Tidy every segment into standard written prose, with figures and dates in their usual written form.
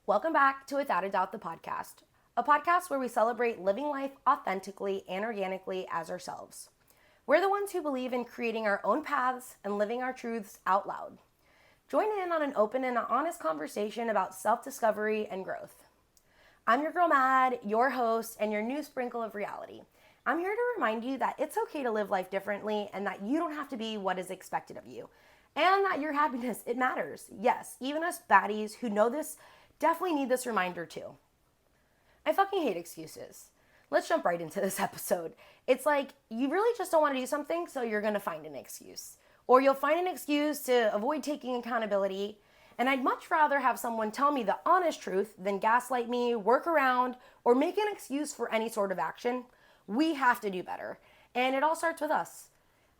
Welcome back to Without a Doubt, the podcast, a podcast where we celebrate living life authentically and organically as ourselves. We're the ones who believe in creating our own paths and living our truths out loud. Join in on an open and honest conversation about self-discovery and growth. I'm your girl Mad, your host, and your new sprinkle of reality. I'm here to remind you that it's okay to live life differently and that you don't have to be what is expected of you. And that your happiness, it matters. Yes, even us baddies who know this definitely need this reminder too. I fucking hate excuses. Let's jump right into this episode. It's like you really just don't want to do something, so you're going to find an excuse. Or you'll find an excuse to avoid taking accountability. And I'd much rather have someone tell me the honest truth than gaslight me, work around, or make an excuse for any sort of action. We have to do better. And it all starts with us.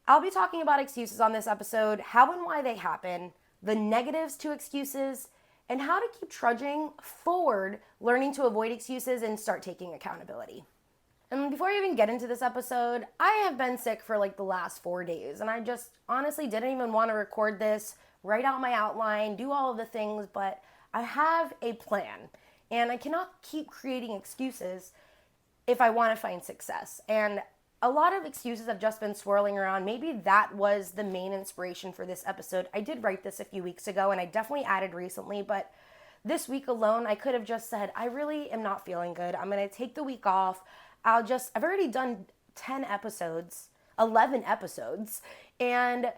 I'll be talking about excuses on this episode, how and why they happen, the negatives to excuses, and how to keep trudging forward, learning to avoid excuses and start taking accountability. And before I even get into this episode, I have been sick for like the last 4 days, and I just honestly didn't even want to record this, write out my outline, do all of the things, but I have a plan, and I cannot keep creating excuses if I want to find success. And a lot of excuses have just been swirling around. Maybe that was the main inspiration for this episode. I did write this a few weeks ago and I definitely added recently, but this week alone, I could have just said, I really am not feeling good. I'm going to take the week off. I've already done 11 episodes, and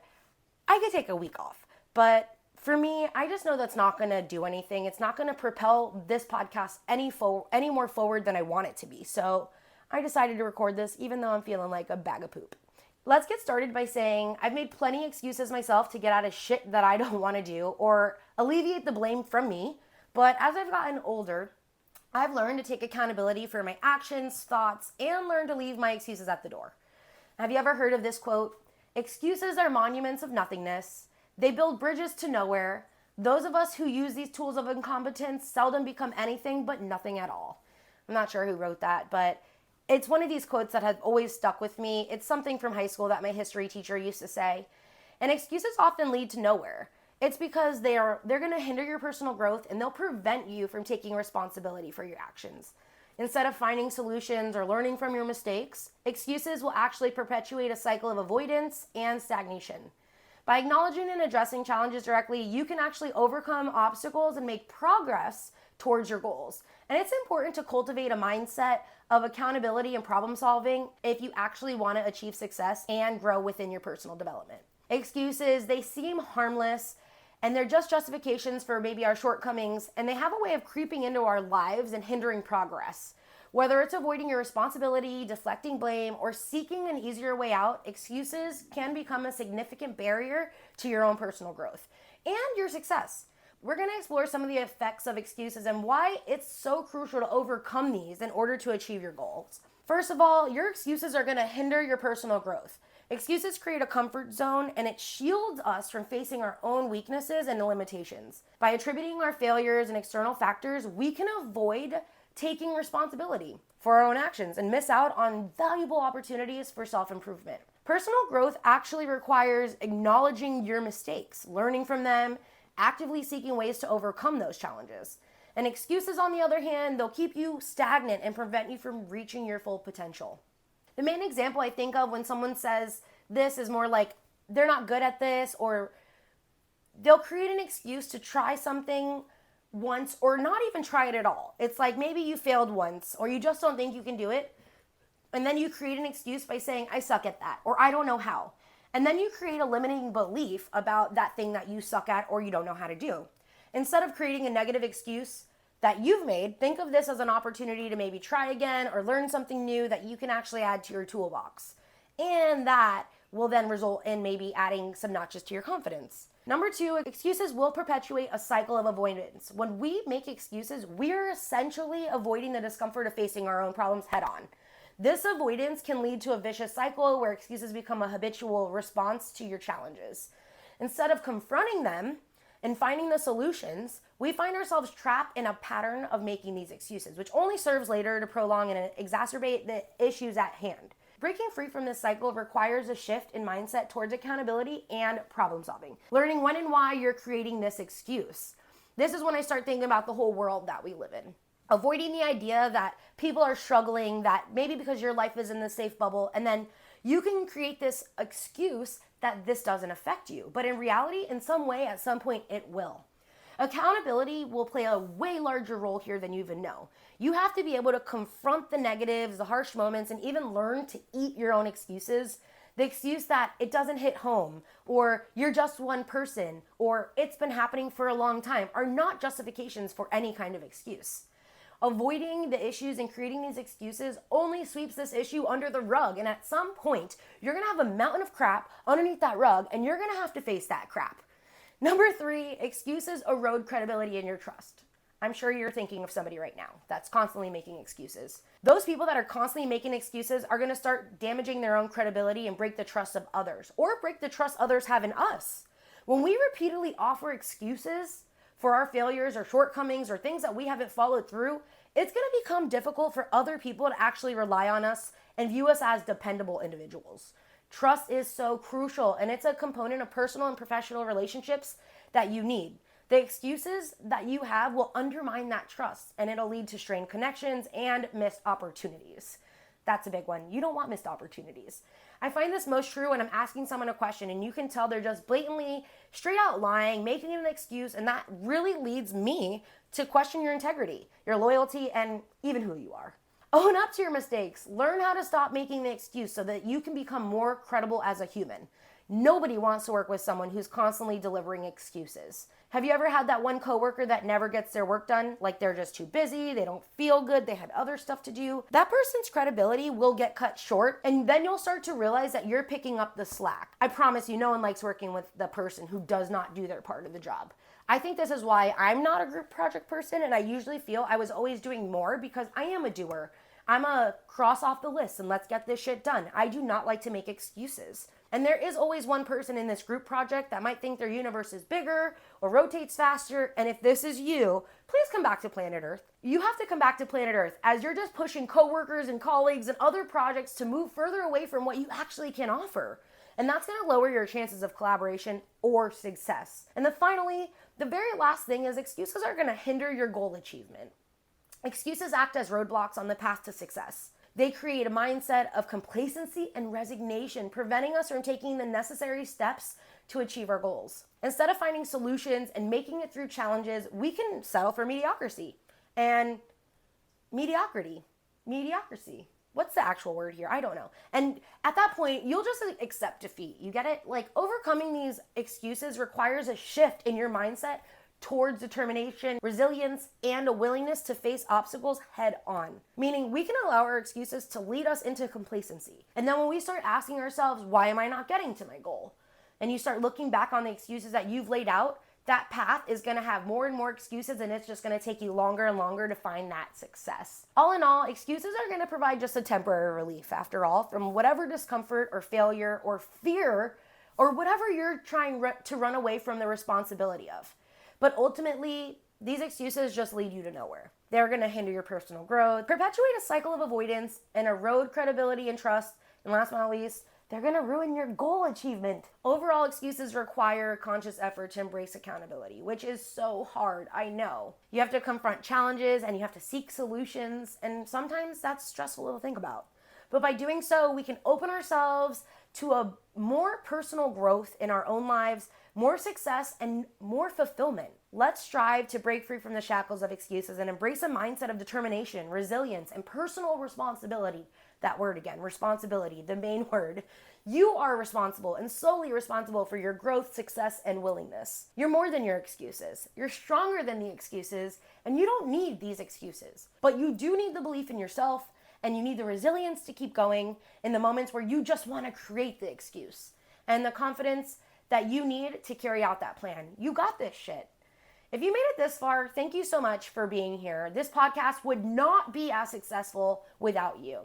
I could take a week off. But for me, I just know that's not going to do anything. It's not going to propel this podcast any more forward than I want it to be. So I decided to record this even though I'm feeling like a bag of poop. Let's get started by saying I've made plenty of excuses myself to get out of shit that I don't want to do or alleviate the blame from me. But as I've gotten older, I've learned to take accountability for my actions, thoughts, and learn to leave my excuses at the door. Have you ever heard of this quote? Excuses are monuments of nothingness. They build bridges to nowhere. Those of us who use these tools of incompetence seldom become anything but nothing at all. I'm not sure who wrote that, but it's one of these quotes that has always stuck with me. It's something from high school that my history teacher used to say. And excuses often lead to nowhere. It's because they're going to hinder your personal growth and they'll prevent you from taking responsibility for your actions. Instead of finding solutions or learning from your mistakes, excuses will actually perpetuate a cycle of avoidance and stagnation. By acknowledging and addressing challenges directly, you can actually overcome obstacles and make progress towards your goals. And it's important to cultivate a mindset of accountability and problem solving if you actually want to achieve success and grow within your personal development. Excuses, they seem harmless and they're just justifications for maybe our shortcomings, and they have a way of creeping into our lives and hindering progress. Whether it's avoiding your responsibility, deflecting blame, or seeking an easier way out, excuses can become a significant barrier to your own personal growth and your success. We're going to explore some of the effects of excuses and why it's so crucial to overcome these in order to achieve your goals. First of all, your excuses are going to hinder your personal growth. Excuses create a comfort zone and it shields us from facing our own weaknesses and limitations. By attributing our failures and external factors, we can avoid taking responsibility for our own actions and miss out on valuable opportunities for self-improvement. Personal growth actually requires acknowledging your mistakes, learning from them, actively seeking ways to overcome those challenges. And excuses, on the other hand, they'll keep you stagnant and prevent you from reaching your full potential. The main example I think of when someone says this is more like they're not good at this, or they'll create an excuse to try something once or not even try it at all. It's like maybe you failed once or you just don't think you can do it. And then you create an excuse by saying, I suck at that, or I don't know how. And then you create a limiting belief about that thing that you suck at or you don't know how to do. Instead of creating a negative excuse that you've made, think of this as an opportunity to maybe try again or learn something new that you can actually add to your toolbox. And that will then result in maybe adding some notches to your confidence. Number 2, excuses will perpetuate a cycle of avoidance. When we make excuses, we're essentially avoiding the discomfort of facing our own problems head on. This avoidance can lead to a vicious cycle where excuses become a habitual response to your challenges. Instead of confronting them and finding the solutions, we find ourselves trapped in a pattern of making these excuses, which only serves later to prolong and exacerbate the issues at hand. Breaking free from this cycle requires a shift in mindset towards accountability and problem solving. Learning when and why you're creating this excuse. This is when I start thinking about the whole world that we live in. Avoiding the idea that people are struggling, that maybe because your life is in the safe bubble, and then you can create this excuse that this doesn't affect you. But in reality, in some way, at some point, it will. Accountability will play a way larger role here than you even know. You have to be able to confront the negatives, the harsh moments, and even learn to eat your own excuses. The excuse that it doesn't hit home, or you're just one person, or it's been happening for a long time are not justifications for any kind of excuse. Avoiding the issues and creating these excuses only sweeps this issue under the rug, and at some point, you're gonna have a mountain of crap underneath that rug, and you're gonna have to face that crap. Number 3, excuses erode credibility in your trust. I'm sure you're thinking of somebody right now that's constantly making excuses. Those people that are constantly making excuses are going to start damaging their own credibility and break the trust of others, or break the trust others have in us. When we repeatedly offer excuses for our failures or shortcomings or things that we haven't followed through, it's going to become difficult for other people to actually rely on us and view us as dependable individuals. Trust is so crucial, and it's a component of personal and professional relationships that you need. The excuses that you have will undermine that trust, and it'll lead to strained connections and missed opportunities. That's a big one. You don't want missed opportunities. I find this most true when I'm asking someone a question and you can tell they're just blatantly straight out lying, making an excuse, and that really leads me to question your integrity, your loyalty, and even who you are. Own up to your mistakes. Learn how to stop making the excuse so that you can become more credible as a human. Nobody wants to work with someone who's constantly delivering excuses. Have you ever had that one coworker that never gets their work done? Like they're just too busy, they don't feel good, they had other stuff to do. That person's credibility will get cut short, and then you'll start to realize that you're picking up the slack. I promise you, no one likes working with the person who does not do their part of the job. I think this is why I'm not a group project person, and I usually feel I was always doing more because I am a doer. I'm a cross off the list and let's get this shit done. I do not like to make excuses. And there is always one person in this group project that might think their universe is bigger or rotates faster. And if this is you, please come back to planet Earth. You have to come back to planet Earth as you're just pushing coworkers and colleagues and other projects to move further away from what you actually can offer. And that's going to lower your chances of collaboration or success. And then finally, the very last thing is excuses are going to hinder your goal achievement. Excuses act as roadblocks on the path to success. They create a mindset of complacency and resignation, preventing us from taking the necessary steps to achieve our goals. Instead of finding solutions and making it through challenges, we can settle for mediocrity. And mediocrity. What's the actual word here? I don't know. And at that point, you'll just accept defeat. You get it? Like, overcoming these excuses requires a shift in your mindset towards determination, resilience, and a willingness to face obstacles head on. Meaning we can allow our excuses to lead us into complacency. And then when we start asking ourselves, why am I not getting to my goal? And you start looking back on the excuses that you've laid out, that path is going to have more and more excuses, and it's just going to take you longer and longer to find that success. All in all, excuses are going to provide just a temporary relief, after all, from whatever discomfort or failure or fear or whatever you're trying to run away from the responsibility of. But ultimately, these excuses just lead you to nowhere. They're going to hinder your personal growth, perpetuate a cycle of avoidance, and erode credibility and trust. And last but not least, they're going to ruin your goal achievement. Overall, excuses require a conscious effort to embrace accountability, which is so hard, I know. You have to confront challenges and you have to seek solutions, and sometimes that's stressful to think about. But by doing so, we can open ourselves to a more personal growth in our own lives, more success, and more fulfillment. Let's strive to break free from the shackles of excuses and embrace a mindset of determination, resilience, and personal responsibility. That word again, responsibility, the main word. You are responsible and solely responsible for your growth, success, and willingness. You're more than your excuses. You're stronger than the excuses, and you don't need these excuses. But you do need the belief in yourself, and you need the resilience to keep going in the moments where you just want to create the excuse, and the confidence that you need to carry out that plan. You got this shit. If you made it this far, thank you so much for being here. This podcast would not be as successful without you.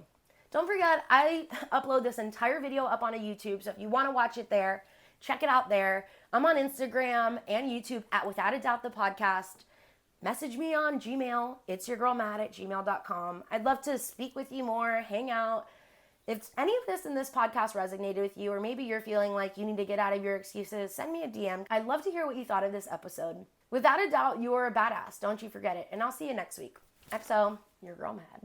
Don't forget, I upload this entire video up on a YouTube, so if you want to watch it there, check it out there. I'm on Instagram and YouTube at Without a Doubt the Podcast. Message me on Gmail, itsyourgirlmatt@gmail.com. I'd love to speak with you more, hang out. If any of this in this podcast resonated with you, or maybe you're feeling like you need to get out of your excuses, send me a DM. I'd love to hear what you thought of this episode. Without a doubt, you are a badass. Don't you forget it. And I'll see you next week. XO, your girl Mad.